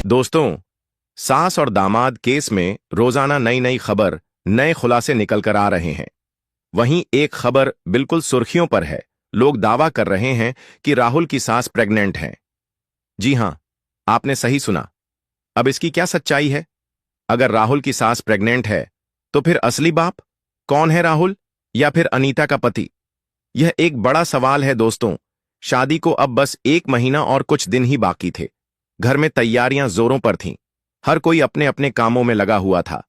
दोस्तों, सास और दामाद केस में रोजाना नई नई खबर, नए खुलासे निकल कर आ रहे हैं। वहीं एक खबर बिल्कुल सुर्खियों पर है। लोग दावा कर रहे हैं कि राहुल की सास प्रेग्नेंट हैं। जी हां, आपने सही सुना। अब इसकी क्या सच्चाई है? अगर राहुल की सास प्रेग्नेंट है, तो फिर असली बाप कौन है, राहुल या फिर अनीता का पति? यह एक बड़ा सवाल है दोस्तों। शादी को अब बस 1 महीना और कुछ दिन ही बाकी थे। घर में तैयारियां जोरों पर थीं। हर कोई अपने अपने कामों में लगा हुआ था।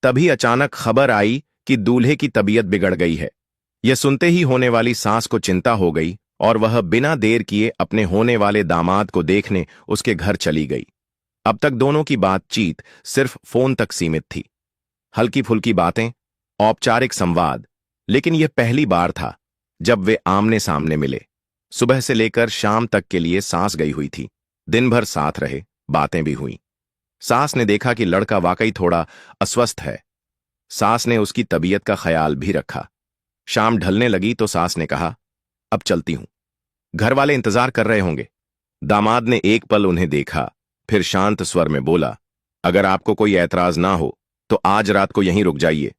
तभी अचानक खबर आई कि दूल्हे की तबीयत बिगड़ गई है। यह सुनते ही होने वाली सास को चिंता हो गई और वह बिना देर किए अपने होने वाले दामाद को देखने उसके घर चली गई। अब तक दोनों की बातचीत सिर्फ फोन तक सीमित थी। हल्की फुल्की बातें, औपचारिक संवाद, लेकिन यह पहली बार था जब वे आमने सामने मिले। सुबह से लेकर शाम तक के लिए सास गई हुई थी। दिन भर साथ रहे, बातें भी हुईं। सास ने देखा कि लड़का वाकई थोड़ा अस्वस्थ है। सास ने उसकी तबीयत का ख्याल भी रखा। शाम ढलने लगी तो सास ने कहा, अब चलती हूं, घर वाले इंतजार कर रहे होंगे। दामाद ने एक पल उन्हें देखा, फिर शांत स्वर में बोला, अगर आपको कोई ऐतराज ना हो तो आज रात को यहीं रुक जाइए।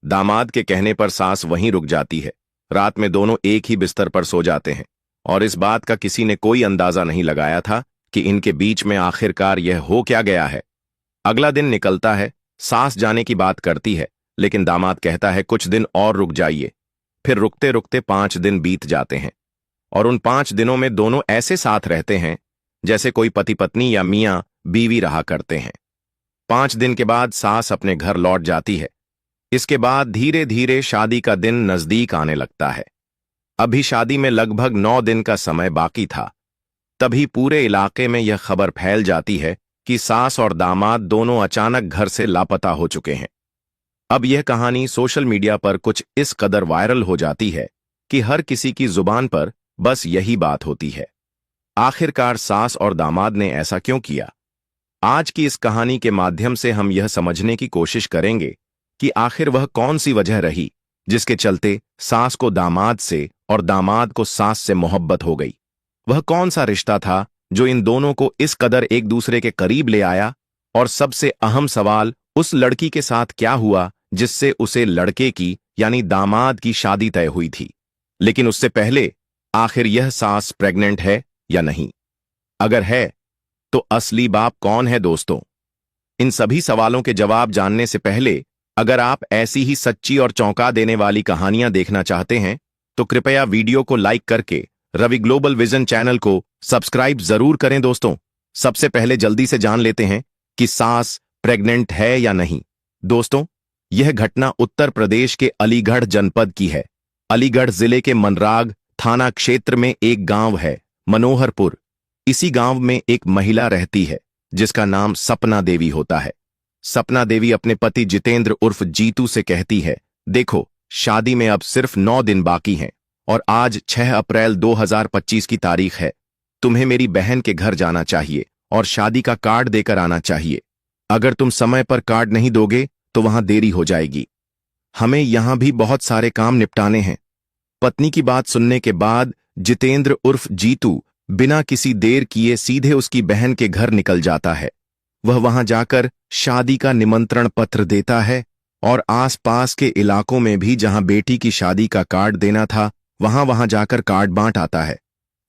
दामाद के कहने पर सास वहीं रुक जाती है। रात में दोनों एक ही बिस्तर पर सो जाते हैं और इस बात का किसी ने कोई अंदाजा नहीं लगाया था कि इनके बीच में आखिरकार यह हो क्या गया है। अगला दिन निकलता है। सास जाने की बात करती है, लेकिन दामाद कहता है कुछ दिन और रुक जाइए। फिर रुकते रुकते 5 दिन बीत जाते हैं और उन 5 दिनों में दोनों ऐसे साथ रहते हैं जैसे कोई पति पत्नी या मियां बीवी रहा करते हैं। 5 दिन के बाद सास अपने घर लौट जाती है। इसके बाद धीरे धीरे शादी का दिन नजदीक आने लगता है। अभी शादी में लगभग 9 दिन का समय बाकी था। तभी पूरे इलाके में यह खबर फैल जाती है कि सास और दामाद दोनों अचानक घर से लापता हो चुके हैं। अब यह कहानी सोशल मीडिया पर कुछ इस कदर वायरल हो जाती है कि हर किसी की जुबान पर बस यही बात होती है, आखिरकार सास और दामाद ने ऐसा क्यों किया? आज की इस कहानी के माध्यम से हम यह समझने की कोशिश करेंगे कि आखिर वह कौन सी वजह रही जिसके चलते सास को दामाद से और दामाद को सास से मोहब्बत हो गई। वह कौन सा रिश्ता था जो इन दोनों को इस कदर एक दूसरे के करीब ले आया? और सबसे अहम सवाल, उस लड़की के साथ क्या हुआ जिससे उसे लड़के की यानी दामाद की शादी तय हुई थी? लेकिन उससे पहले, आखिर यह सास प्रेग्नेंट है या नहीं? अगर है तो असली बाप कौन है दोस्तों? इन सभी सवालों के जवाब जानने से पहले, अगर आप ऐसी ही सच्ची और चौंका देने वाली कहानियां देखना चाहते हैं तो कृपया वीडियो को लाइक करके रवि ग्लोबल विजन चैनल को सब्सक्राइब जरूर करें। दोस्तों, सबसे पहले जल्दी से जान लेते हैं कि सास प्रेग्नेंट है या नहीं। दोस्तों, यह घटना उत्तर प्रदेश के अलीगढ़ जनपद की है। अलीगढ़ जिले के मनराग थाना क्षेत्र में एक गांव है, मनोहरपुर। इसी गांव में एक महिला रहती है जिसका नाम सपना देवी होता है। सपना देवी अपने पति जितेंद्र उर्फ जीतू से कहती है, देखो, शादी में अब सिर्फ 9 दिन बाकी हैं और आज 6 अप्रैल 2025 की तारीख है। तुम्हें मेरी बहन के घर जाना चाहिए और शादी का कार्ड देकर आना चाहिए। अगर तुम समय पर कार्ड नहीं दोगे तो वहां देरी हो जाएगी। हमें यहां भी बहुत सारे काम निपटाने हैं। पत्नी की बात सुनने के बाद जितेंद्र उर्फ जीतू बिना किसी देर किए सीधे उसकी बहन के घर निकल जाता है। वह वहां जाकर शादी का निमंत्रण पत्र देता है और आसपास के इलाकों में भी जहां बेटी की शादी का कार्ड देना था वहां जाकर कार्ड बांट आता है।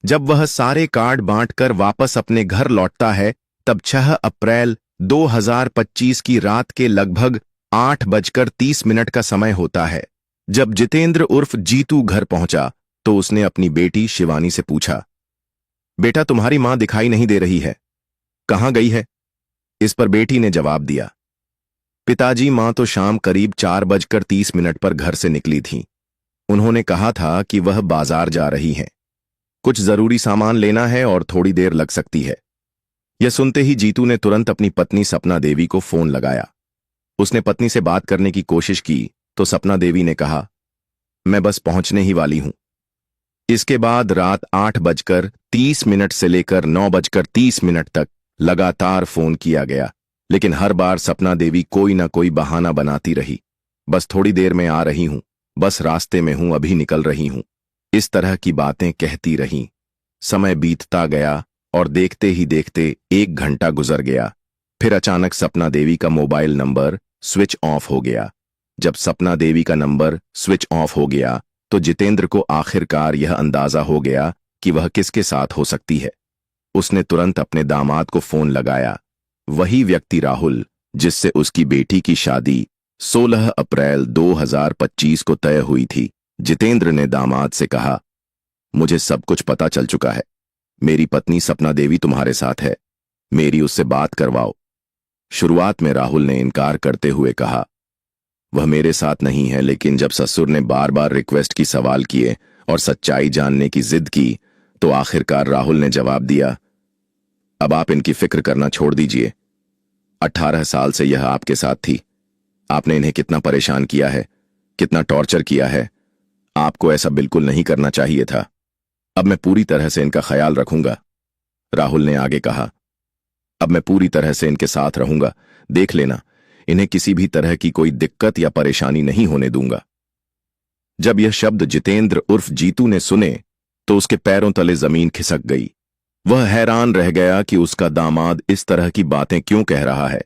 जब वह सारे कार्ड बांटकर वापस अपने घर लौटता है तब 6 अप्रैल 2025 की रात के लगभग 8:30 का समय होता है। जब जितेंद्र उर्फ जीतू घर पहुंचा तो उसने अपनी बेटी शिवानी से पूछा, बेटा, तुम्हारी मां दिखाई नहीं दे रही है, कहां गई है? इस पर बेटी ने जवाब दिया, पिताजी, मां तो शाम करीब 4:30 पर घर से निकली थी। उन्होंने कहा था कि वह बाजार जा रही हैं। कुछ जरूरी सामान लेना है और थोड़ी देर लग सकती है। यह सुनते ही जीतू ने तुरंत अपनी पत्नी सपना देवी को फोन लगाया। उसने पत्नी से बात करने की कोशिश की तो सपना देवी ने कहा, मैं बस पहुंचने ही वाली हूं। इसके बाद रात 8:30 से लेकर 9:30 तक लगातार फोन किया गया, लेकिन हर बार सपना देवी कोई ना कोई बहाना बनाती रही। बस थोड़ी देर में आ रही हूं, बस रास्ते में हूं, अभी निकल रही हूं, इस तरह की बातें कहती रहीं। समय बीतता गया और देखते ही देखते 1 घंटा गुजर गया। फिर अचानक सपना देवी का मोबाइल नंबर स्विच ऑफ हो गया। जब सपना देवी का नंबर स्विच ऑफ हो गया तो जितेंद्र को आखिरकार यह अंदाजा हो गया कि वह किसके साथ हो सकती है। उसने तुरंत अपने दामाद को फोन लगाया, वही व्यक्ति राहुल जिससे उसकी बेटी की शादी 16 अप्रैल 2025 को तय हुई थी। जितेंद्र ने दामाद से कहा, मुझे सब कुछ पता चल चुका है। मेरी पत्नी सपना देवी तुम्हारे साथ है, मेरी उससे बात करवाओ। शुरुआत में राहुल ने इनकार करते हुए कहा, वह मेरे साथ नहीं है, लेकिन जब ससुर ने बार बार रिक्वेस्ट की, सवाल किए और सच्चाई जानने की जिद की तो आखिरकार राहुल ने जवाब दिया, अब आप इनकी फिक्र करना छोड़ दीजिए। 18 साल से यह आपके साथ थी। आपने इन्हें कितना परेशान किया है, कितना टॉर्चर किया है। आपको ऐसा बिल्कुल नहीं करना चाहिए था। अब मैं पूरी तरह से इनका ख्याल रखूंगा। राहुल ने आगे कहा, अब मैं पूरी तरह से इनके साथ रहूंगा। देख लेना, इन्हें किसी भी तरह की कोई दिक्कत या परेशानी नहीं होने दूंगा। जब यह शब्द जितेंद्र उर्फ जीतू ने सुने तो उसके पैरों तले जमीन खिसक गई। वह हैरान रह गया कि उसका दामाद इस तरह की बातें क्यों कह रहा है।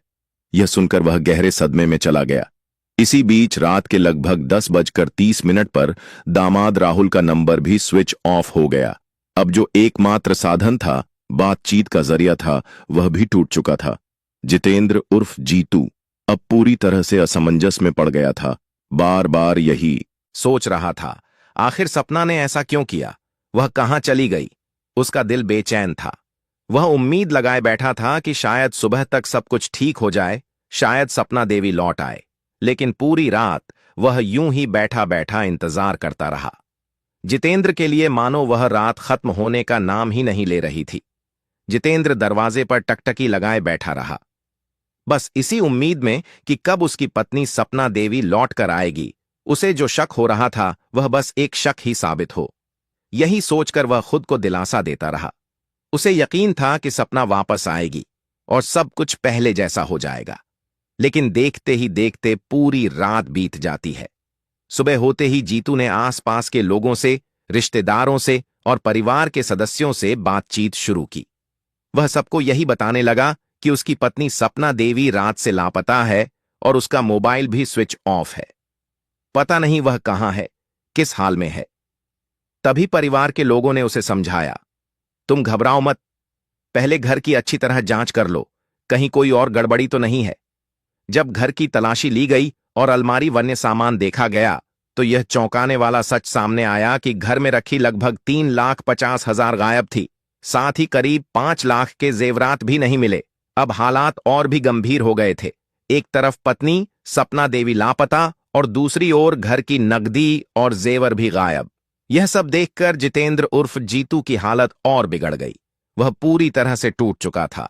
यह सुनकर वह गहरे सदमे में चला गया। इसी बीच रात के लगभग 10:30 पर दामाद राहुल का नंबर भी स्विच ऑफ हो गया। अब जो एकमात्र साधन था, बातचीत का जरिया था, वह भी टूट चुका था। जितेंद्र उर्फ जीतू अब पूरी तरह से असमंजस में पड़ गया था। बार बार यही सोच रहा था, आखिर सपना ने ऐसा क्यों किया? वह कहां चली गई? उसका दिल बेचैन था। वह उम्मीद लगाए बैठा था कि शायद सुबह तक सब कुछ ठीक हो जाए, शायद सपना देवी लौट आए। लेकिन पूरी रात वह यूं ही बैठा बैठा इंतजार करता रहा। जितेंद्र के लिए मानो वह रात खत्म होने का नाम ही नहीं ले रही थी। जितेंद्र दरवाजे पर टकटकी लगाए बैठा रहा, बस इसी उम्मीद में कि कब उसकी पत्नी सपना देवी लौट कर आएगी। उसे जो शक हो रहा था वह बस एक शक ही साबित हो। यही सोचकर वह खुद को दिलासा देता रहा। उसे यकीन था कि सपना वापस आएगी और सब कुछ पहले जैसा हो जाएगा। लेकिन देखते ही देखते पूरी रात बीत जाती है। सुबह होते ही जीतू ने आसपास के लोगों से, रिश्तेदारों से और परिवार के सदस्यों से बातचीत शुरू की। वह सबको यही बताने लगा कि उसकी पत्नी सपना देवी रात से लापता है और उसका मोबाइल भी स्विच ऑफ है। पता नहीं वह कहां है, किस हाल में है। तभी परिवार के लोगों ने उसे समझाया, तुम घबराओ मत, पहले घर की अच्छी तरह जांच कर लो, कहीं कोई और गड़बड़ी तो नहीं है। जब घर की तलाशी ली गई और अलमारी वन्य सामान देखा गया तो यह चौंकाने वाला सच सामने आया कि घर में रखी लगभग 3,50,000 गायब थी। साथ ही करीब 5 लाख के जेवरात भी नहीं मिले। अब हालात और भी गंभीर हो गए थे। एक तरफ पत्नी सपना देवी लापता और दूसरी ओर घर की नकदी और जेवर भी गायब। यह सब देखकर जितेंद्र उर्फ जीतू की हालत और बिगड़ गई। वह पूरी तरह से टूट चुका था।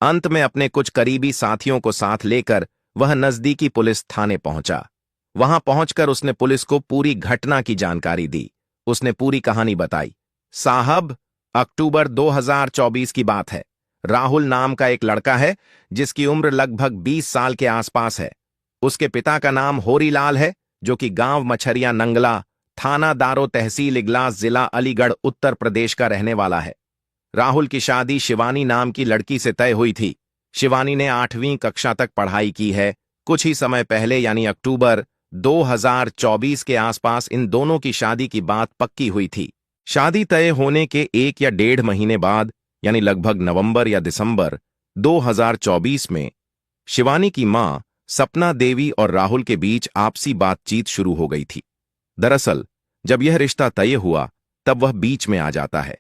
अंत में अपने कुछ करीबी साथियों को साथ लेकर वह नजदीकी पुलिस थाने पहुंचा। वहां पहुंचकर उसने पुलिस को पूरी घटना की जानकारी दी। उसने पूरी कहानी बताई। साहब, अक्टूबर 2024 की बात है। राहुल नाम का एक लड़का है जिसकी उम्र लगभग 20 साल के आसपास है। उसके पिता का नाम होरीलाल है, जो कि गांव मछरिया नंगला, थाना दारो तहसील इगलास, जिला अलीगढ़, उत्तर प्रदेश का रहने वाला है। राहुल की शादी शिवानी नाम की लड़की से तय हुई थी। शिवानी ने 8वीं कक्षा तक पढ़ाई की है। कुछ ही समय पहले यानी अक्टूबर 2024 के आसपास इन दोनों की शादी की बात पक्की हुई थी। शादी तय होने के 1 या 1.5 महीने बाद यानी लगभग नवंबर या दिसंबर 2024 में शिवानी की मां सपना देवी और राहुल के बीच आपसी बातचीत शुरू हो गई थी। दरअसल जब यह रिश्ता तय हुआ तब वह बीच में आ जाता है।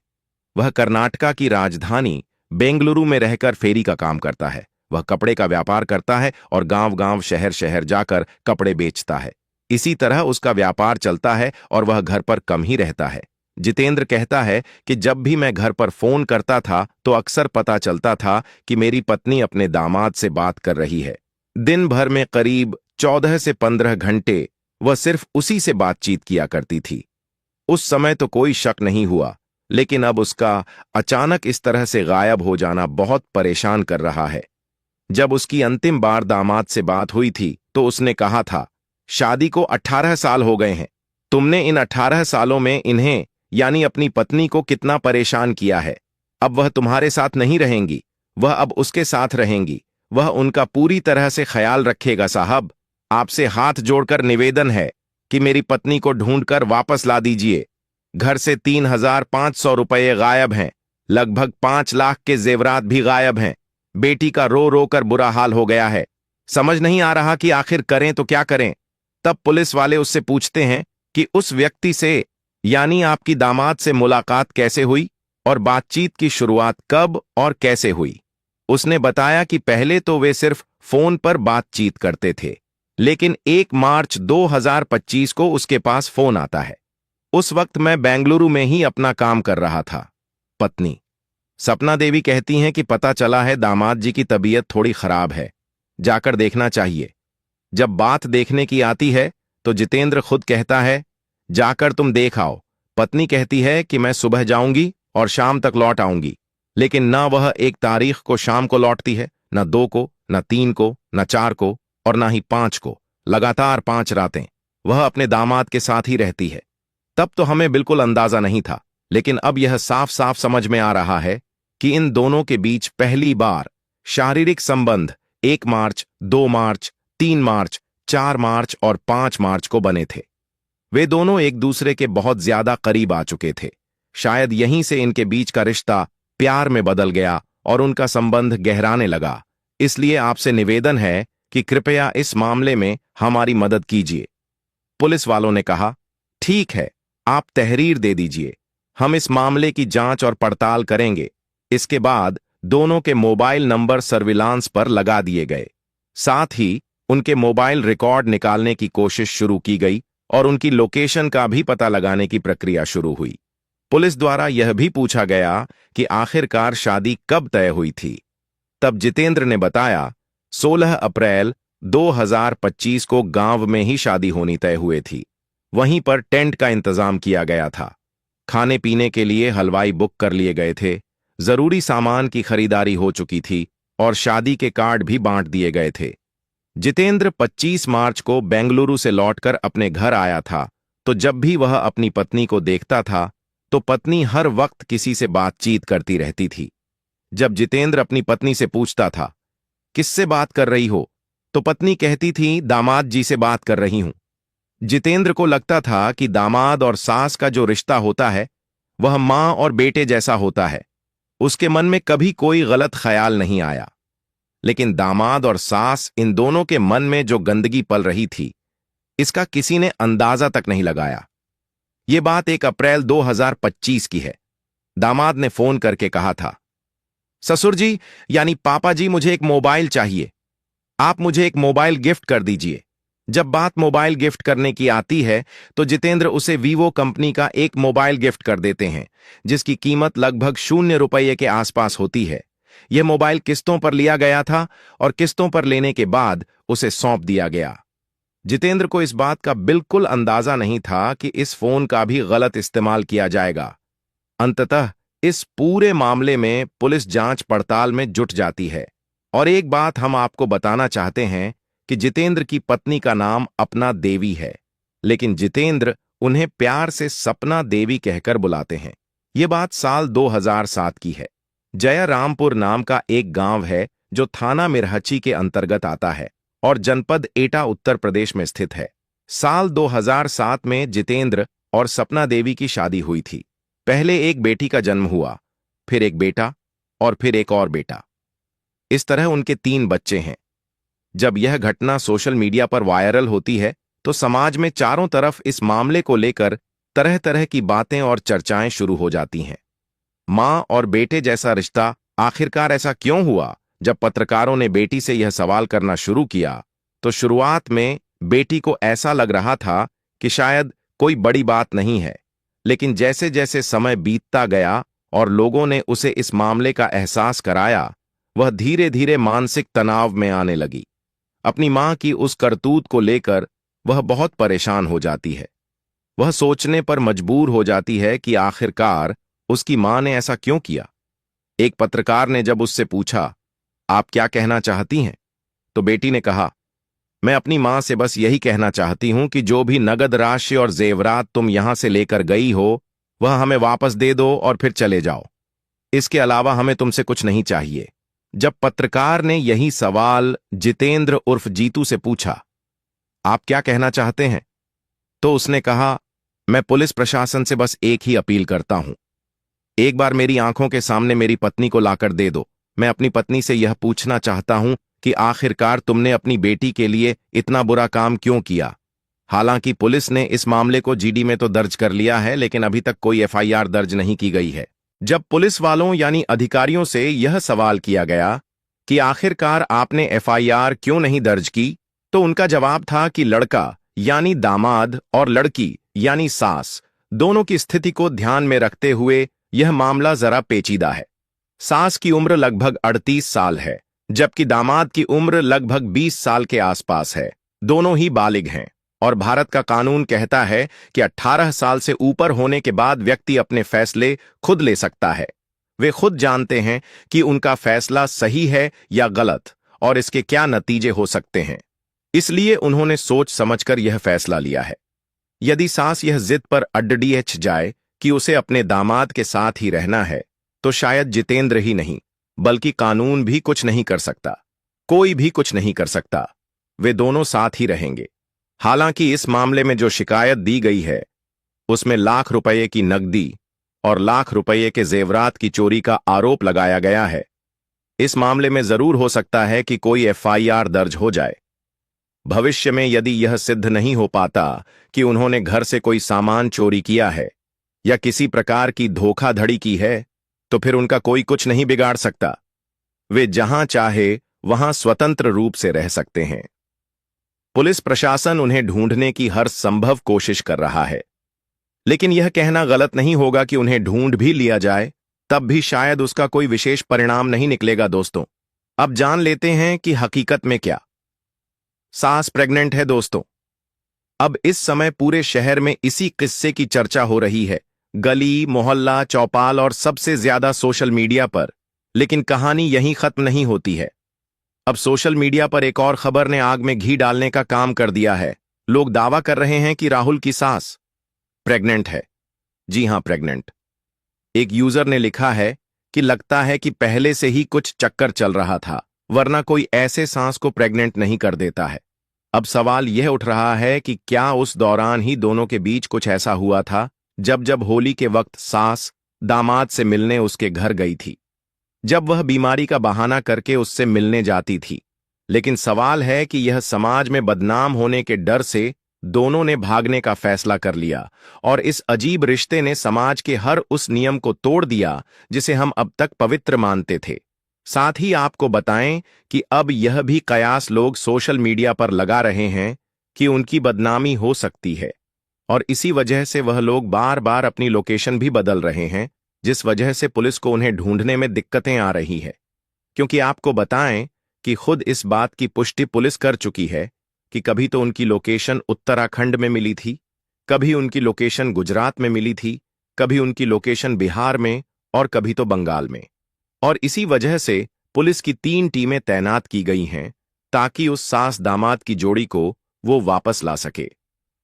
वह कर्नाटका की राजधानी बेंगलुरु में रहकर फेरी का काम करता है। वह कपड़े का व्यापार करता है और गांव-गांव, शहर-शहर जाकर कपड़े बेचता है। इसी तरह उसका व्यापार चलता है और वह घर पर कम ही रहता है। जितेंद्र कहता है कि जब भी मैं घर पर फोन करता था तो अक्सर पता चलता था कि मेरी पत्नी अपने दामाद से बात कर रही है। दिन भर में करीब 14 से 15 घंटे वह सिर्फ उसी से बातचीत किया करती थी। उस समय तो कोई शक नहीं हुआ, लेकिन अब उसका अचानक इस तरह से गायब हो जाना बहुत परेशान कर रहा है। जब उसकी अंतिम बार दामाद से बात हुई थी तो उसने कहा था, शादी को 18 साल हो गए हैं। तुमने इन 18 सालों में इन्हें यानी अपनी पत्नी को कितना परेशान किया है। अब वह तुम्हारे साथ नहीं रहेंगी, वह अब उसके साथ रहेंगी। वह उनका पूरी तरह से ख्याल रखेगा साहब। आपसे हाथ जोड़कर निवेदन है कि मेरी पत्नी को ढूंढकर वापस ला दीजिए। घर से 3,500 रुपये गायब हैं। लगभग 5 लाख के जेवरात भी गायब हैं। बेटी का रो रो कर बुरा हाल हो गया है। समझ नहीं आ रहा कि आखिर करें तो क्या करें। तब पुलिस वाले उससे पूछते हैं कि उस व्यक्ति से, यानी आपकी दामाद से मुलाकात कैसे हुई और बातचीत की शुरुआत कब और कैसे हुई। उसने बताया कि पहले तो वे सिर्फ फोन पर बातचीत करते थे, लेकिन 1 मार्च 2025 को उसके पास फोन आता है। उस वक्त मैं बेंगलुरु में ही अपना काम कर रहा था। पत्नी सपना देवी कहती हैं कि पता चला है दामाद जी की तबीयत थोड़ी खराब है, जाकर देखना चाहिए। जब बात देखने की आती है तो जितेंद्र खुद कहता है, जाकर तुम देख आओ। पत्नी कहती है कि मैं सुबह जाऊंगी और शाम तक लौट आऊंगी, लेकिन ना वह 1 तारीख को शाम को लौटती है, न 2 को, न 3 को, न 4 को और ना ही 5 को। लगातार 5 रातें वह अपने दामाद के साथ ही रहती है। तब तो हमें बिल्कुल अंदाजा नहीं था, लेकिन अब यह साफ साफ समझ में आ रहा है कि इन दोनों के बीच पहली बार शारीरिक संबंध 1 मार्च, 2 मार्च, 3 मार्च, 4 मार्च और 5 मार्च को बने थे। वे दोनों एक दूसरे के बहुत ज्यादा करीब आ चुके थे। शायद यहीं से इनके बीच का रिश्ता प्यार में बदल गया और उनका संबंध गहराने लगा। इसलिए आपसे निवेदन है कि कृपया इस मामले में हमारी मदद कीजिए। पुलिस वालों ने कहा, ठीक है, आप तहरीर दे दीजिए, हम इस मामले की जांच और पड़ताल करेंगे। इसके बाद दोनों के मोबाइल नंबर सर्विलांस पर लगा दिए गए। साथ ही उनके मोबाइल रिकॉर्ड निकालने की कोशिश शुरू की गई और उनकी लोकेशन का भी पता लगाने की प्रक्रिया शुरू हुई। पुलिस द्वारा यह भी पूछा गया कि आखिरकार शादी कब तय हुई थी। तब जितेंद्र ने बताया, 16 अप्रैल 2025 को गांव में ही शादी होनी तय हुए थी। वहीं पर टेंट का इंतजाम किया गया था। खाने पीने के लिए हलवाई बुक कर लिए गए थे। जरूरी सामान की खरीदारी हो चुकी थी और शादी के कार्ड भी बांट दिए गए थे। जितेंद्र 25 मार्च को बेंगलुरु से लौटकर अपने घर आया था, तो जब भी वह अपनी पत्नी को देखता था तो पत्नी हर वक्त किसी से बातचीत करती रहती थी। जब जितेंद्र अपनी पत्नी से पूछता था, किससे बात कर रही हो, तो पत्नी कहती थी, दामाद जी से बात कर रही हूं। जितेंद्र को लगता था कि दामाद और सास का जो रिश्ता होता है वह मां और बेटे जैसा होता है। उसके मन में कभी कोई गलत ख्याल नहीं आया। लेकिन दामाद और सास, इन दोनों के मन में जो गंदगी पल रही थी, इसका किसी ने अंदाजा तक नहीं लगाया। यह बात 1 अप्रैल 2025 की है। दामाद ने फोन करके कहा था, ससुर जी यानी पापा जी, मुझे एक मोबाइल चाहिए। आप मुझे एक मोबाइल गिफ्ट कर दीजिए। जब बात मोबाइल गिफ्ट करने की आती है तो जितेंद्र उसे वीवो कंपनी का एक मोबाइल गिफ्ट कर देते हैं, जिसकी कीमत लगभग 0 रुपये के आसपास होती है। यह मोबाइल किस्तों पर लिया गया था और किस्तों पर लेने के बाद उसे सौंप दिया गया। जितेंद्र को इस बात का बिल्कुल अंदाजा नहीं था कि इस फोन का भी गलत इस्तेमाल किया जाएगा। अंततः इस पूरे मामले में पुलिस जांच पड़ताल में जुट जाती है। और एक बात हम आपको बताना चाहते हैं कि जितेंद्र की पत्नी का नाम अपना देवी है, लेकिन जितेंद्र उन्हें प्यार से सपना देवी कहकर बुलाते हैं। ये बात साल 2007 की है। जयरामपुर नाम का एक गांव है जो थाना मिरहची के अंतर्गत आता है और जनपद एटा उत्तर प्रदेश में स्थित है। साल 2007 में जितेंद्र और सपना देवी की शादी हुई थी। पहले एक बेटी का जन्म हुआ, फिर एक बेटा और फिर एक और बेटा। इस तरह उनके 3 बच्चे हैं। जब यह घटना सोशल मीडिया पर वायरल होती है तो समाज में चारों तरफ इस मामले को लेकर तरह तरह की बातें और चर्चाएं शुरू हो जाती हैं। मां और बेटे जैसा रिश्ता आखिरकार ऐसा क्यों हुआ? जब पत्रकारों ने बेटी से यह सवाल करना शुरू किया तो शुरुआत में बेटी को ऐसा लग रहा था कि शायद कोई बड़ी बात नहीं है, लेकिन जैसे जैसे समय बीतता गया और लोगों ने उसे इस मामले का एहसास कराया, वह धीरे धीरे मानसिक तनाव में आने लगी। अपनी मां की उस करतूत को लेकर वह बहुत परेशान हो जाती है। वह सोचने पर मजबूर हो जाती है कि आखिरकार उसकी मां ने ऐसा क्यों किया। एक पत्रकार ने जब उससे पूछा, आप क्या कहना चाहती हैं, तो बेटी ने कहा, मैं अपनी मां से बस यही कहना चाहती हूं कि जो भी नगद राशि और जेवरात तुम यहां से लेकर गई हो वह हमें वापस दे दो और फिर चले जाओ। इसके अलावा हमें तुमसे कुछ नहीं चाहिए। जब पत्रकार ने यही सवाल जितेंद्र उर्फ जीतू से पूछा, आप क्या कहना चाहते हैं, तो उसने कहा, मैं पुलिस प्रशासन से बस एक ही अपील करता हूं, एक बार मेरी आंखों के सामने मेरी पत्नी को लाकर दे दो। मैं अपनी पत्नी से यह पूछना चाहता हूं कि आखिरकार तुमने अपनी बेटी के लिए इतना बुरा काम क्यों किया। हालांकि पुलिस ने इस मामले को जीडी में तो दर्ज कर लिया है, लेकिन अभी तक कोई एफआईआर दर्ज नहीं की गई है। जब पुलिस वालों यानी अधिकारियों से यह सवाल किया गया कि आखिरकार आपने एफआईआर क्यों नहीं दर्ज की, तो उनका जवाब था कि लड़का यानी दामाद और लड़की यानी सास दोनों की स्थिति को ध्यान में रखते हुए यह मामला जरा पेचीदा है। सास की उम्र लगभग 38 साल है, जबकि दामाद की उम्र लगभग 20 साल के आसपास है। दोनों ही बालिग हैं और भारत का कानून कहता है कि 18 साल से ऊपर होने के बाद व्यक्ति अपने फैसले खुद ले सकता है। वे खुद जानते हैं कि उनका फैसला सही है या गलत और इसके क्या नतीजे हो सकते हैं। इसलिए उन्होंने सोच समझकर यह फैसला लिया है। यदि सास यह जिद पर अड्डीएच जाए कि उसे अपने दामाद के साथ ही रहना है, तो शायद जितेंद्र ही नहीं बल्कि कानून भी कुछ नहीं कर सकता, कोई भी कुछ नहीं कर सकता। वे दोनों साथ ही रहेंगे। हालांकि इस मामले में जो शिकायत दी गई है उसमें लाख रुपये की नकदी और लाख रुपये के जेवरात की चोरी का आरोप लगाया गया है। इस मामले में जरूर हो सकता है कि कोई एफआईआर दर्ज हो जाए। भविष्य में यदि यह सिद्ध नहीं हो पाता कि उन्होंने घर से कोई सामान चोरी किया है या किसी प्रकार की धोखाधड़ी की है, तो फिर उनका कोई कुछ नहीं बिगाड़ सकता। वे जहां चाहे वहां स्वतंत्र रूप से रह सकते हैं। पुलिस प्रशासन उन्हें ढूंढने की हर संभव कोशिश कर रहा है, लेकिन यह कहना गलत नहीं होगा कि उन्हें ढूंढ भी लिया जाए तब भी शायद उसका कोई विशेष परिणाम नहीं निकलेगा। दोस्तों, अब जान लेते हैं कि हकीकत में क्या सास प्रेग्नेंट है। दोस्तों, अब इस समय पूरे शहर में इसी किस्से की चर्चा हो रही है, गली मोहल्ला चौपाल और सबसे ज्यादा सोशल मीडिया पर। लेकिन कहानी यहीं खत्म नहीं होती है। अब सोशल मीडिया पर एक और खबर ने आग में घी डालने का काम कर दिया है। लोग दावा कर रहे हैं कि राहुल की सास प्रेग्नेंट है। जी हां, प्रेग्नेंट। एक यूजर ने लिखा है कि लगता है कि पहले से ही कुछ चक्कर चल रहा था, वरना कोई ऐसे सास को प्रेग्नेंट नहीं कर देता है। अब सवाल यह उठ रहा है कि क्या उस दौरान ही दोनों के बीच कुछ ऐसा हुआ था जब जब होली के वक्त सास दामाद से मिलने उसके घर गई थी, जब वह बीमारी का बहाना करके उससे मिलने जाती थी। लेकिन सवाल है कि यह समाज में बदनाम होने के डर से दोनों ने भागने का फैसला कर लिया और इस अजीब रिश्ते ने समाज के हर उस नियम को तोड़ दिया जिसे हम अब तक पवित्र मानते थे। साथ ही आपको बताएं कि अब यह भी कयास लोग सोशल मीडिया पर लगा रहे हैं कि उनकी बदनामी हो सकती है और इसी वजह से वह लोग बार बार अपनी लोकेशन भी बदल रहे हैं, जिस वजह से पुलिस को उन्हें ढूंढने में दिक्कतें आ रही है। क्योंकि आपको बताएं कि खुद इस बात की पुष्टि पुलिस कर चुकी है कि कभी तो उनकी लोकेशन उत्तराखंड में मिली थी, कभी उनकी लोकेशन गुजरात में मिली थी, कभी उनकी लोकेशन बिहार में और कभी तो बंगाल में। और इसी वजह से पुलिस की 3 टीमें तैनात की गई हैं ताकि उस सास दामाद की जोड़ी को वो वापस ला सके।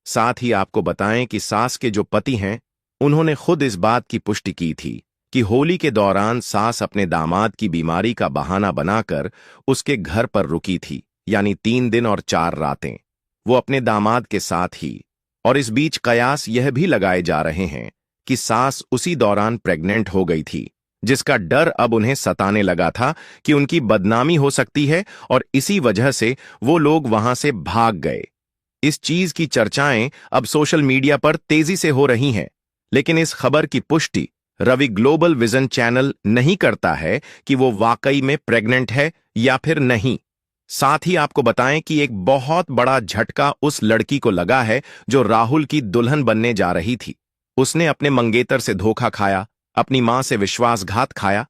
साथ ही आपको बताएं कि सास के जो पति हैं उन्होंने खुद इस बात की पुष्टि की थी कि होली के दौरान सास अपने दामाद की बीमारी का बहाना बनाकर उसके घर पर रुकी थी, यानी 3 दिन और 4 रातें वो अपने दामाद के साथ ही। और इस बीच कयास यह भी लगाए जा रहे हैं कि सास उसी दौरान प्रेग्नेंट हो गई थी, जिसका डर अब उन्हें सताने लगा था कि उनकी बदनामी हो सकती है और इसी वजह से वो लोग वहां से भाग गए। इस चीज की चर्चाएं अब सोशल मीडिया पर तेजी से हो रही हैं, लेकिन इस खबर की पुष्टि रवि ग्लोबल विजन चैनल नहीं करता है कि वो वाकई में प्रेग्नेंट है या फिर नहीं। साथ ही आपको बताएं कि एक बहुत बड़ा झटका उस लड़की को लगा है जो राहुल की दुल्हन बनने जा रही थी। उसने अपने मंगेतर से धोखा खाया, अपनी मां से विश्वासघात खाया।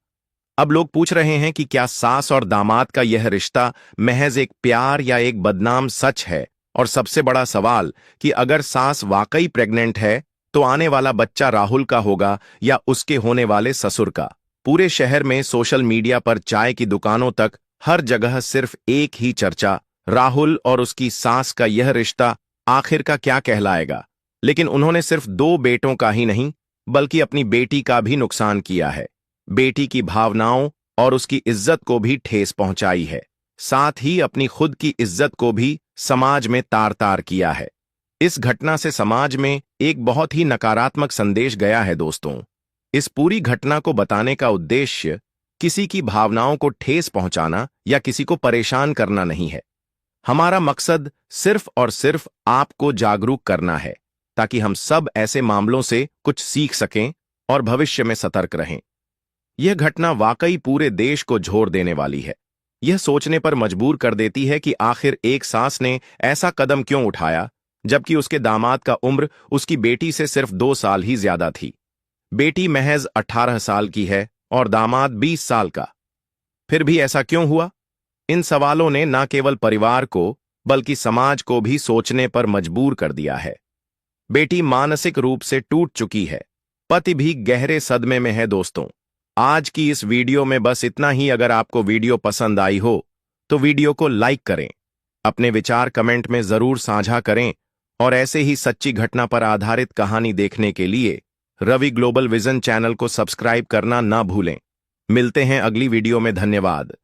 अब लोग पूछ रहे हैं कि क्या सास और दामाद का यह रिश्ता महज एक प्यार या एक बदनाम सच है। और सबसे बड़ा सवाल कि अगर सास वाकई प्रेग्नेंट है तो आने वाला बच्चा राहुल का होगा या उसके होने वाले ससुर का। पूरे शहर में सोशल मीडिया पर चाय की दुकानों तक हर जगह सिर्फ एक ही चर्चा, राहुल और उसकी सास का यह रिश्ता आखिर का क्या कहलाएगा। लेकिन उन्होंने सिर्फ 2 बेटों का ही नहीं बल्कि अपनी बेटी का भी नुकसान किया है। बेटी की भावनाओं और उसकी इज्जत को भी ठेस पहुंचाई है, साथ ही अपनी खुद की इज्जत को भी समाज में तार तार किया है। इस घटना से समाज में एक बहुत ही नकारात्मक संदेश गया है दोस्तों। इस पूरी घटना को बताने का उद्देश्य किसी की भावनाओं को ठेस पहुंचाना या किसी को परेशान करना नहीं है। हमारा मकसद सिर्फ और सिर्फ आपको जागरूक करना है, ताकि हम सब ऐसे मामलों से कुछ सीख सकें और भविष्य में सतर्क रहें। यह घटना वाकई पूरे देश को झोर देने वाली है। यह सोचने पर मजबूर कर देती है कि आखिर एक सास ने ऐसा कदम क्यों उठाया, जबकि उसके दामाद का उम्र उसकी बेटी से सिर्फ 2 साल ही ज्यादा थी। बेटी महज 18 साल की है और दामाद 20 साल का। फिर भी ऐसा क्यों हुआ? इन सवालों ने न केवल परिवार को बल्कि समाज को भी सोचने पर मजबूर कर दिया है। बेटी मानसिक रूप से टूट चुकी है, पति भी गहरे सदमे में है दोस्तों। आज की इस वीडियो में बस इतना ही। अगर आपको वीडियो पसंद आई हो तो वीडियो को लाइक करें, अपने विचार कमेंट में जरूर साझा करें और ऐसे ही सच्ची घटना पर आधारित कहानी देखने के लिए रवि ग्लोबल विजन चैनल को सब्सक्राइब करना ना भूलें। मिलते हैं अगली वीडियो में। धन्यवाद।